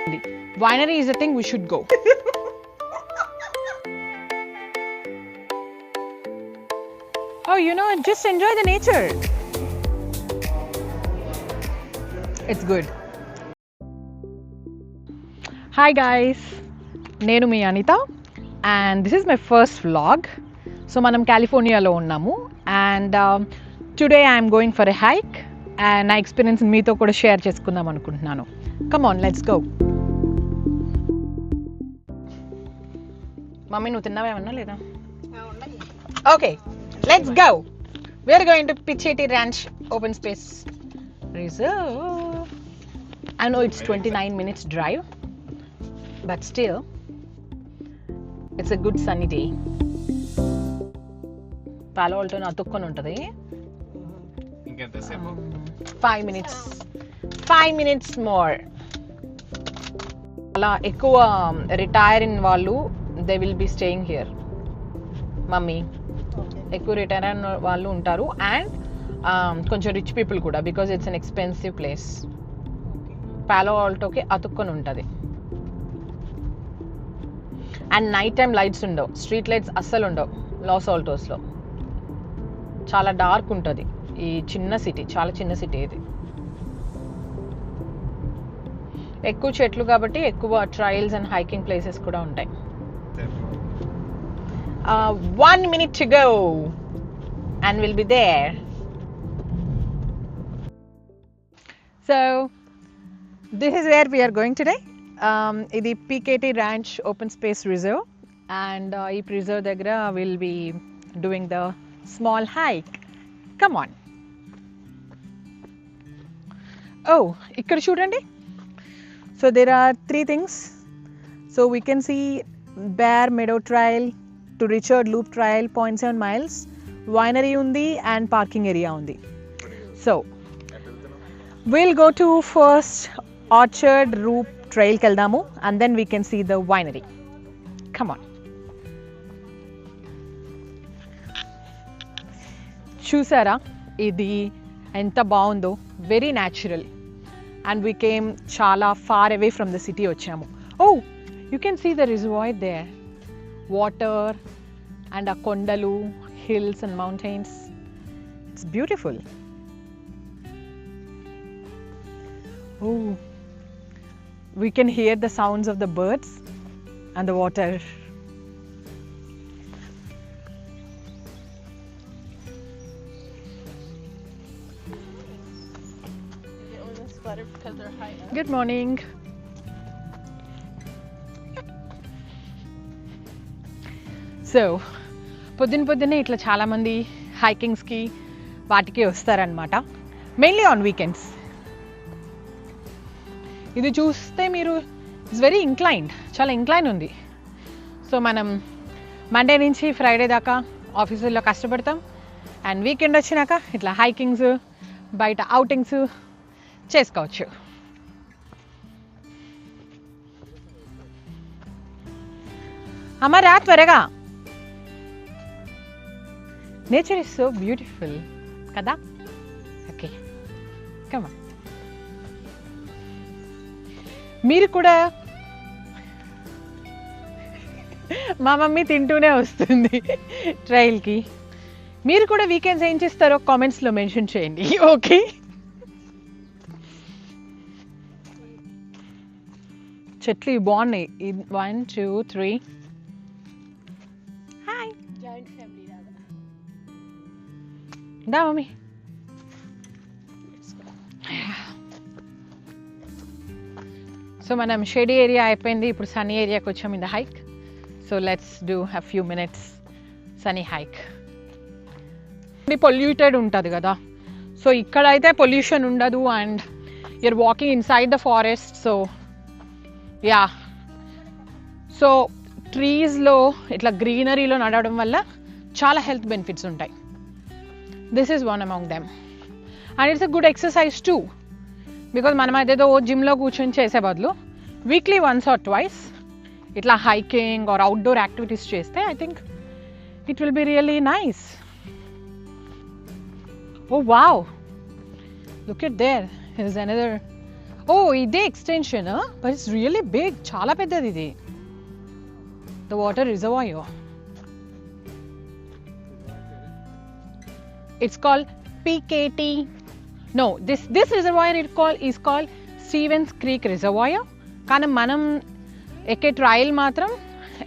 Winery is a thing we should go. Oh, just enjoy the nature. It's good. Hi guys, నేను మీ Anitha and this is my first vlog. So మనం కాలిఫోర్నియాలో ఉన్నాము and today I am going for a hike and నా experience మీతో కూడా share చేసుకుందాం అనుకుంటున్నాను. Come on, let's go. Mummy నువ్వు తిన్నావా ఏమన్నా లేదా? Okay, let's go. We are going to Pichetti Ranch Open Space Reserve. I know it's 29 minutes drive, but still it's a good sunny day. Palo Alto na అతుక్కొని ఉంటుంది. ఇంకెంతసేపు? 5 minutes more. అలా ఎక్కువ retire అయిన వాళ్ళు they will be staying here. Mummy ఎక్కువ retire అయిన వాళ్ళు ఉంటారు అండ్ కొంచెం రిచ్ పీపుల్ కూడా because it's an expensive place. పాలో ఆల్టోకి అతుక్కొని ఉంటుంది అండ్ నైట్ టైం లైట్స్ ఉండవు, స్ట్రీట్ లైట్స్ అస్సలు ఉండవు లాస్ ఆల్టోస్లో. చాలా డార్క్ ఉంటుంది ఈ చిన్న సిటీ, చాలా చిన్న సిటీ ఇది. ఎక్కువ చెట్లు కాబట్టి ఎక్కువ ట్రయల్స్ అండ్ హైకింగ్ ప్లేసెస్ కూడా ఉంటాయి. 1 minute to go and we'll be there. So this is where we are going today. Idi PKT Ranch Open Space Reserve and ee preserve daggara we'll be doing the small hike. Come on. Oh, ikkada chudandi. So there are 3 things. So we can see Bear Meadow Trail to Richard Loop Trail 0.7 miles, winery undi and parking area undi. So we'll go to first Orchard Loop Trail keldamu and then we can see the winery. Come on. Chusara idi enta baundo, very natural and we came chala far away from the city vachamu. Oh, you can see the reservoir there. Water and a kondalu, hills and mountains. It's beautiful. Oh, we can hear the sounds of the birds and the water. Good morning. So పొద్దున్నే ఇట్లా చాలామంది హైకింగ్స్కి వాటికి వస్తారనమాట, mainly on weekends. ఇది చూస్తే మీరు it's very inclined, చాలా incline ఉంది. సో మనం మండే నుంచి ఫ్రైడే దాకా ఆఫీసుల్లో కష్టపడతాం అండ్ వీకెండ్ వచ్చినాక ఇట్లా హైకింగ్స్, బయట అవుటింగ్స్ చేసుకోవచ్చు. అమ్మ రా త్వరగా. Nature is so beautiful, kada? Okay, come on. మీరు కూడా మా మమ్మీ తింటూనే వస్తుంది ట్రైల్కి. మీరు కూడా వీకెండ్స్ ఏం చేస్తారో కామెంట్స్లో మెన్షన్ చేయండి. ఓకే, చెట్లు బాగున్నాయి. 1 2 3. హాయ్, జాయింట్ ఫ్యామిలీ లాగా. దా మమ్మీ. సో మనం షేడీ ఏరియా అయిపోయింది, ఇప్పుడు సన్నీ ఏరియాకి వచ్చాం in the hike. So let's do a few minutes sunny hike. Polluted ఉంటుంది కదా, సో ఇక్కడ అయితే పొల్యూషన్ ఉండదు and you're walking inside the forest. So yeah, so ట్రీస్లో ఇట్లా గ్రీనరీలో నడవడం వల్ల చాలా హెల్త్ బెనిఫిట్స్ ఉంటాయి. This is one among them and it's a good exercise too, because మనం అదేదో జిమ్లో కూర్చొని చేసే బదులు వీక్లీ వన్స్ ఆర్ ట్వైస్ ఇట్లా హైకింగ్ ఆర్ అవుట్డోర్ యాక్టివిటీస్ చేస్తే I think it will be really nice. Oh wow, look at there, there's another oh ఇదే extension, but it's really big, చాలా పెద్దది ఇది. The water reservoir. It's called PKT. No, this reservoir is called Stevens Creek Reservoir. కానీ మనం ఎక్కే trial మాత్రం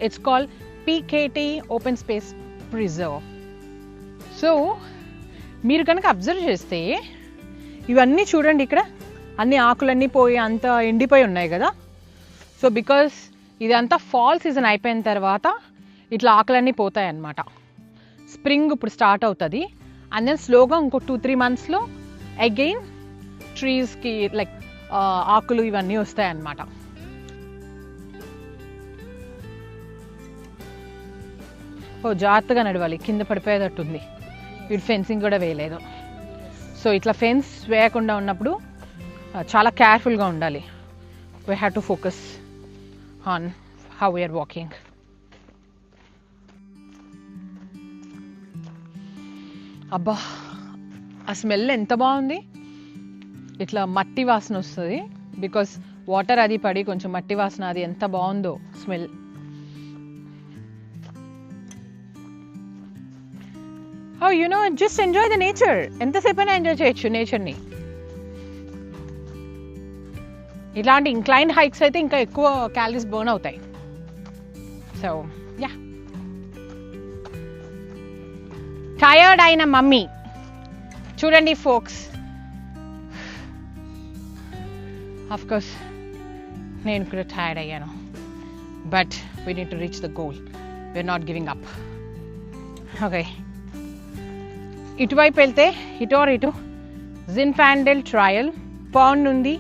it's called PKT open space preserve. So మీరు కనుక అబ్జర్వ్ చేస్తే ఇవన్నీ చూడండి, ఇక్కడ అన్ని ఆకులన్నీ పోయి అంత ఎండిపోయి ఉన్నాయి కదా. సో బికాస్ ఇదంతా ఫాల్ సీజన్ అయిపోయిన తర్వాత ఇట్లా ఆకులన్నీ పోతాయి అన్నమాట. స్ప్రింగ్ ఇప్పుడు స్టార్ట్ అవుతుంది, అండ్ దెన్ స్లోగా ఇంకో 2-3 monthsలో అగైన్ ట్రీస్కి లైక్ ఆకులు ఇవన్నీ వస్తాయి అన్నమాట. ఓ జాగ్రత్తగా నడవాలి, కింద పడిపోయేటట్టుంది. వీడు ఫెన్సింగ్ కూడా వేయలేదు. సో ఇట్లా ఫెన్స్ వేయకుండా ఉన్నప్పుడు చాలా కేర్ఫుల్గా ఉండాలి. We have to focus on how we're walking. అబ్బా ఆ స్మెల్ ఎంత బాగుంది. ఇట్లా మట్టి వాసన వస్తుంది, బికాస్ వాటర్ అది పడి కొంచెం మట్టి వాసన, అది ఎంత బాగుందో smell. Oh, you know, just enjoy the nature. ఎంతసేపైనా ఎంజాయ్ చేయొచ్చు నేచర్ని. ఇలాంటి ఇంక్లైన్డ్ హైక్స్ అయితే ఇంకా ఎక్కువ క్యాలరీస్ బర్న్ అవుతాయి. సో యా, టయర్డ్ అయిన మమ్మీ చూడండి ఫోక్స్. ఆఫ్ కోర్స్ నేను కూడా టయర్డ్ అయ్యాను, but we need to reach the goal. We're not giving up. Okay, ఇటువైపు వెళ్తే ఇటు జిన్ఫాండెల్ ట్రయల్ పాండ్ ఉంది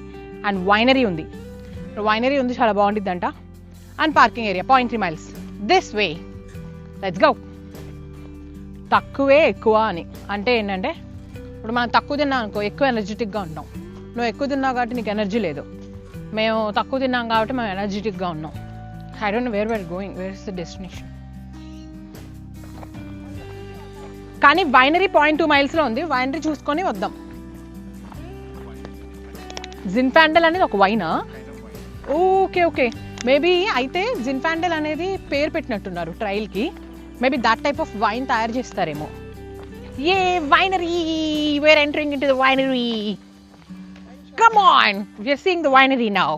అండ్ వైనరీ ఉంది. వైనరీ ఉంది, చాలా బాగుంటుందంట. And parking area 0.3 miles this way. Let's go. తక్కువే ఎక్కువ అని అంటే ఏంటంటే, ఇప్పుడు మనం తక్కువ తిన్నాం అనుకో ఎక్కువ ఎనర్జెటిక్గా ఉంటాం. నువ్వు ఎక్కువ తిన్నావు కాబట్టి నీకు ఎనర్జీ లేదు, మేము తక్కువ తిన్నాం కాబట్టి మేము ఎనర్జెటిక్గా ఉన్నాం. I don't know where we're going, where is the destination. కానీ వైనరీ 0.2 milesలో ఉంది, వైనరీ చూసుకొని వద్దాం. జిన్ఫాండెల్ అనేది ఒక వైనా? ఓకే ఓకే, మేబీ అయితే జిన్ఫాండెల్ అనేది పేరు పెట్టినట్టున్నారు ట్రయల్కి. Maybe that type of wine తయారు చేస్తారేమో. A winery, we're entering into the winery. Come on, we're seeing the winery now.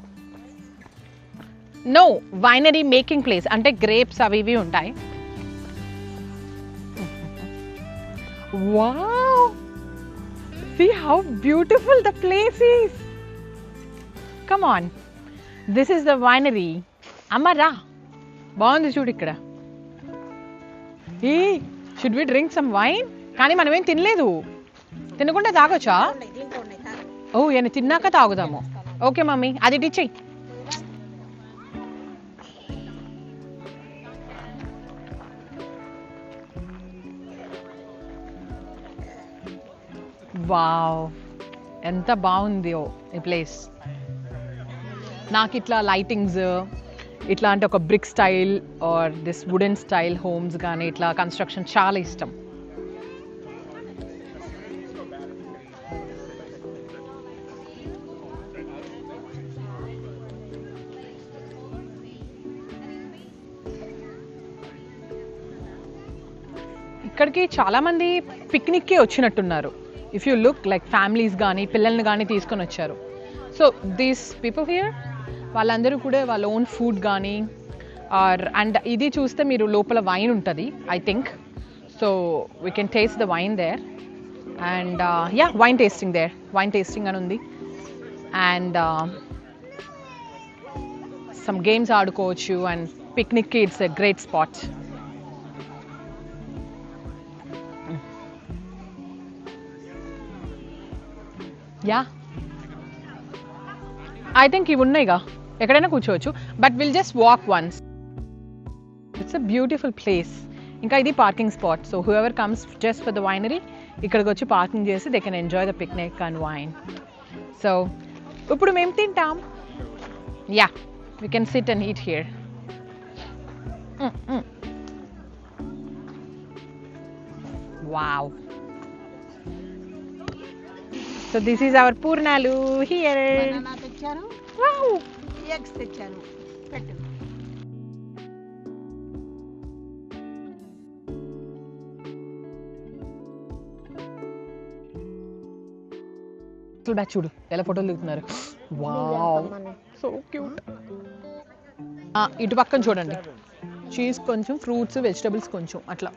No, winery making place అంటే గ్రేప్స్ అవి ఇవి ఉంటాయి. Wow! See how beautiful the place is. Come on. This is the winery. Amara. బాగుంది చూడు ఇక్కడ. Should we drink some wine? కానీ మనం ఏం తినలేదు. తినకుండా తాగొచ్చా? ఓ, నేను తిన్నాక తాగుదాము. ఓకే మమ్మీ, అది ఇచ్చేయి. వావ్, ఎంత బాగుందో ఈ ప్లేస్. నాకు ఇట్లా లైటింగ్స్, ఇట్లాంటి ఒక brick style or this wooden style homes కానీ ఇట్లా కన్స్ట్రక్షన్ చాలా ఇష్టం. ఇక్కడికి చాలామంది పిక్నిక్కి వచ్చినట్టున్నారు. If you look like families కానీ పిల్లల్ని కానీ తీసుకొని వచ్చారు. సో దీస్ పీపుల్ హియర్ వాళ్ళందరూ కూడా వాళ్ళ ఓన్ ఫుడ్ కానీ అండ్ ఇది చూస్తే మీరు లోపల వైన్ ఉంటుంది I think. So we can taste the wine there and yeah, wine tasting there, wine tasting అని ఉంది. అండ్ సమ్ గేమ్స్ ఆడుకోవచ్చు అండ్ పిక్నిక్కి it's a great spot. Yeah, I think ఇవి ఉన్నాయిగా, ఎక్కడైనా కూర్చోవచ్చు. But will just walk once. It's a beautiful place. ఇంకా ఇది parking spot. So whoever comes just for the winery ఇక్కడికి వచ్చి పార్కింగ్ చేసి they can enjoy the picnic and wine. So ఇప్పుడు మేము తింటాం. Yeah, we can SIT and eat here. Wow. So this is our Purnalu here. తెచ్చాను, eggs తెచ్చాను, పెట్టు. చూడు ఎలా ఫోటోలు దిగుతున్నారు. Wow, so cute. ఇటు పక్కన చూడండి, చీజ్ కొంచెం, ఫ్రూట్స్, వెజిటబుల్స్ కొంచెం అట్లా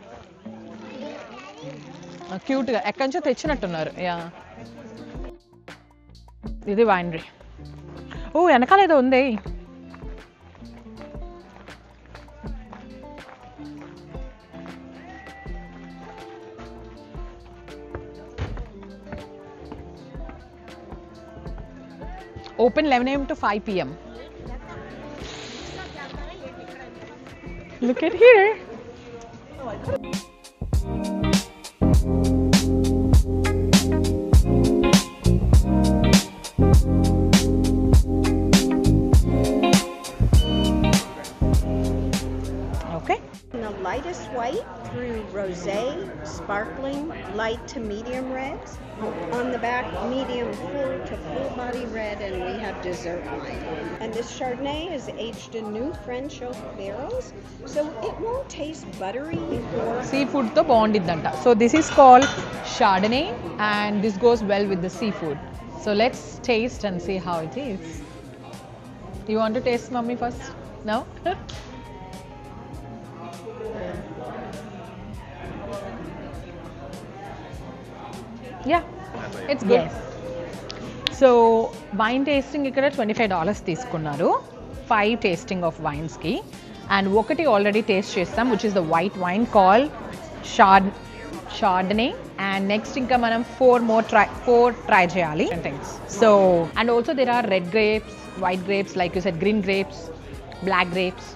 క్యూట్గా ఎక్కడి నుంచో తెచ్చినట్టున్నారు. యా, ఇది వైనరీ. ఓ, వెనకాల ఏదో ఉంది. Open 11 a.m. to 5 p.m. Look at here. Okay. The lightest white through rosé, sparkling, light to medium reds. On the back, medium full to full body red, and we have dessert wine. And this Chardonnay is aged in new French oak barrels, so it won't taste buttery or... Seafood to బాగుండిద్దంట. So this is called Chardonnay, and this goes well with the seafood. So let's taste and see how it is. You want to taste, Mummy, first? No? Yeah, it's good. Yes. So wine tasting ఇక్కడ $25 తీసుకున్నారు, 5 tasting of wines కి, and ఒకటి already taste చేస్తాం, which is the white wine called Chardonnay, and next ఇంకా మనం 4 try చేయాలి. So and also there are red grapes, white grapes, like you said, green grapes, black grapes.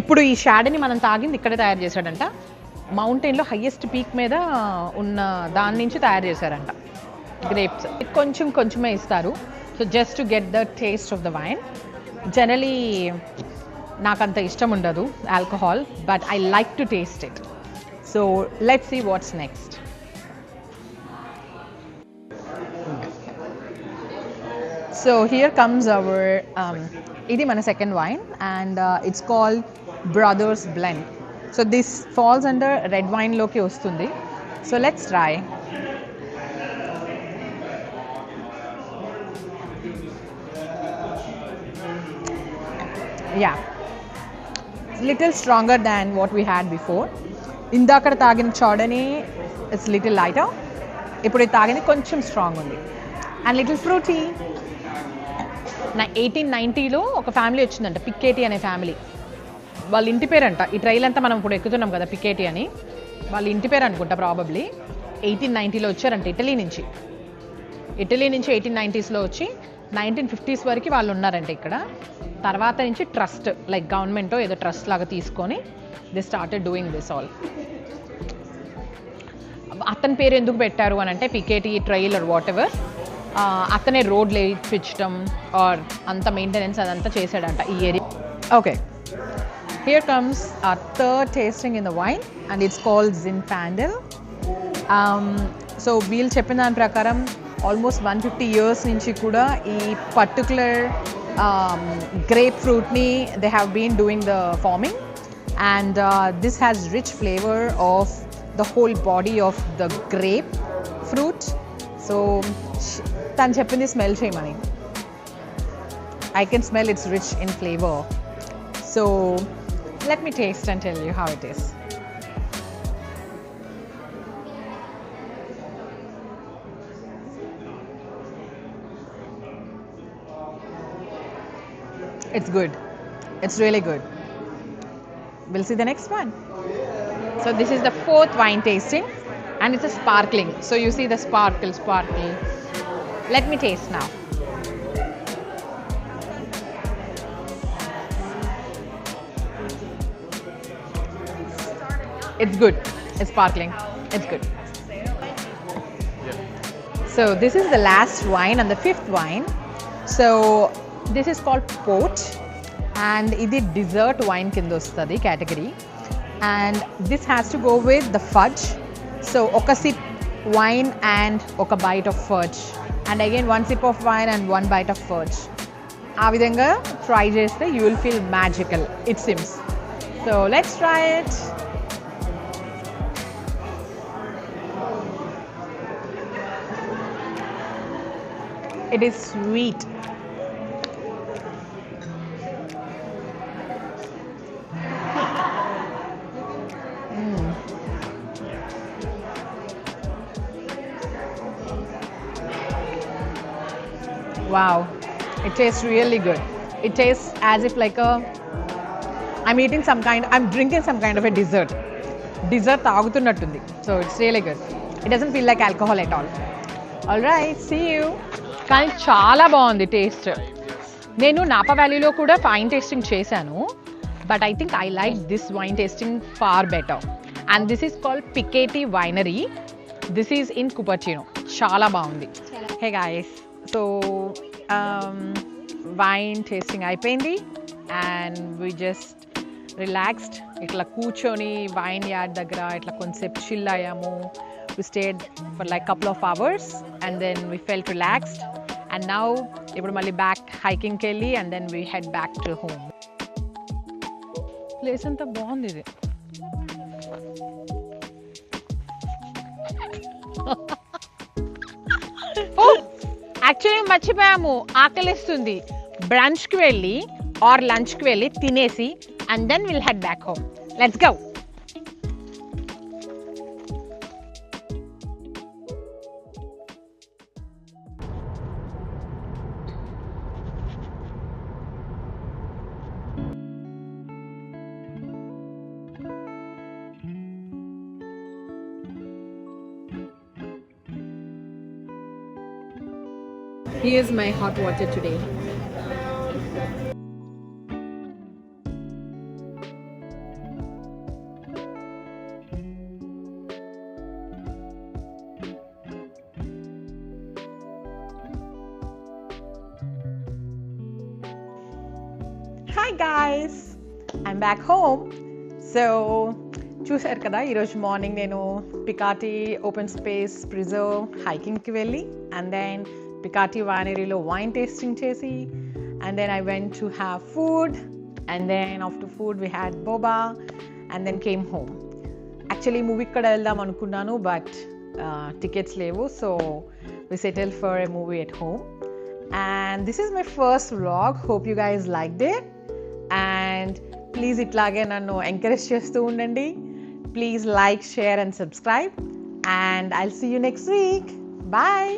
ఇప్పుడు ఈ షాడని మనం తాగింది ఇక్కడే తయారు చేశాడంట, మౌంటైన్లో హైయెస్ట్ పీక్ మీద ఉన్న దాని నుంచి తయారు చేశారంట గ్రేప్స్. కొంచెమే ఇస్తారు, so just to get the taste of the wine. Generally నాకు అంత ఇష్టం ఉండదు alcohol, but I like to taste it. So let's see what's next. So here comes our ఇది మన second wine, and it's called Brothers Blend. So this falls under red wine లోకి వస్తుంది. So let's try. Yeah, little stronger than what we had before. ఇందాక తాగిన Chardonnay it's little lighter, ఇప్పుడు ఇది తాగింది కొంచెం స్ట్రాంగ్ ఉంది, and little fruity. 1890లో ఒక ఫ్యామిలీ వచ్చిందంట, పికేటీ అనే ఫ్యామిలీ. వాళ్ళ ఇంటి పేరు అంట, ఈ ట్రైల్ అంతా మనం ఇప్పుడు ఎక్కుతున్నాం కదా పికేటీ అని, వాళ్ళ ఇంటి పేరు అనుకుంటా ప్రాబబ్లీ. 1890లో వచ్చారంట ఇటలీ నుంచి 1890స్లో వచ్చి 1950s వరకు వాళ్ళు ఉన్నారంట ఇక్కడ. తర్వాత నుంచి ట్రస్ట్, లైక్ గవర్నమెంట్ ఏదో ట్రస్ట్ లాగా తీసుకొని they started doing this all. అతని పేరు ఎందుకు పెట్టారు అని అంటే పికేటీ ట్రైల్ ఆర్ వాట్ ఎవర్, అతనే రోడ్లు వేయించడం ఆర్ అంత మెయింటెనెన్స్ అదంతా చేశాడంట ఈ area. Okay, here comes our third tasting in the wine, and it's called Zinfandel. So వీళ్ళు చెప్పిన దాని ప్రకారం ఆల్మోస్ట్ 150 years నుంచి కూడా ఈ పర్టికులర్ గ్రేప్ ఫ్రూట్ని they have been doing the farming, and this has rich flavour of the whole body of the grape fruit. So తను చెప్పింది స్మెల్ చేయమని, I can smell it's rich in flavor. So let me taste and tell you how it is. It's good. It's really good. We'll see the next one. So this is the 4th wine tasting, and it's a sparkling. So you see the sparkle. Let me taste now. It's good. It's sparkling. It's good. So this is the last wine and the 5th wine. So this is called Port, and ఇది dessert wine కింద వస్తుంది category, and this has to go with the fudge. So ఒక sip wine and ఒక bite of fudge and again 1 sip of wine and 1 bite of fudge. ఆ విధంగా try చేస్తే you will feel magical, it seems. So let's try it. It is sweet. Wow, it tastes really good. It tastes as if like I'm drinking some kind of a dessert. Dessert తాగుతున్నట్టుంది. So it's really good. It doesn't feel like alcohol at all. All right, see you. కానీ చాలా బాగుంది taste. నేను Napa వ్యాలీలో కూడా fine tasting చేశాను, but I think I like this wine tasting far better. And this is called Picchetti winery. This is in Cupertino. చాలా బాగుంది. Hey guys, so wine tasting అయిపోయింది అండ్ వి జస్ట్ రిలాక్స్డ్. ఇట్లా కూర్చొని wine yard దగ్గర ఇట్లా కొంచెంసేపు chill అయ్యాము. We stayed for like couple of hours and then we felt relaxed, and now ఇప్పుడు మళ్ళీ back hiking కి వెళ్ళి and then we head back to home. Place అంతా బాగుంది ఇది. యాక్చువల్లీ మర్చిపోయాము, ఆకలిస్తుంది. బ్రంచ్కి వెళ్ళి ఆర్ లంచ్కి వెళ్ళి తినేసి and then will head back home. Let's go. Here's my hot water today. Hi guys, I'm back home. So చూసారు కదా, ఈరోజు మార్నింగ్ నేను పికాటి ఓపెన్ స్పేస్ ప్రిజర్వ్ హైకింగ్కి వెళ్ళి అండ్ దెన్ పికాటి వైనరీలో వైన్ టేస్టింగ్ చేసి and then I went to have food and then after food we had boba and then came home. Actually మూవీకి కూడా వెళ్దాం అనుకున్నాను, బట్ టికెట్స్ లేవు. So we settle for a movie at home and this is my first vlog. Hope you guys liked it and please ఇట్లాగే నన్ను encourage చేస్తూ ఉండండి. Please like, share and subscribe and I'll see you next week. Bye.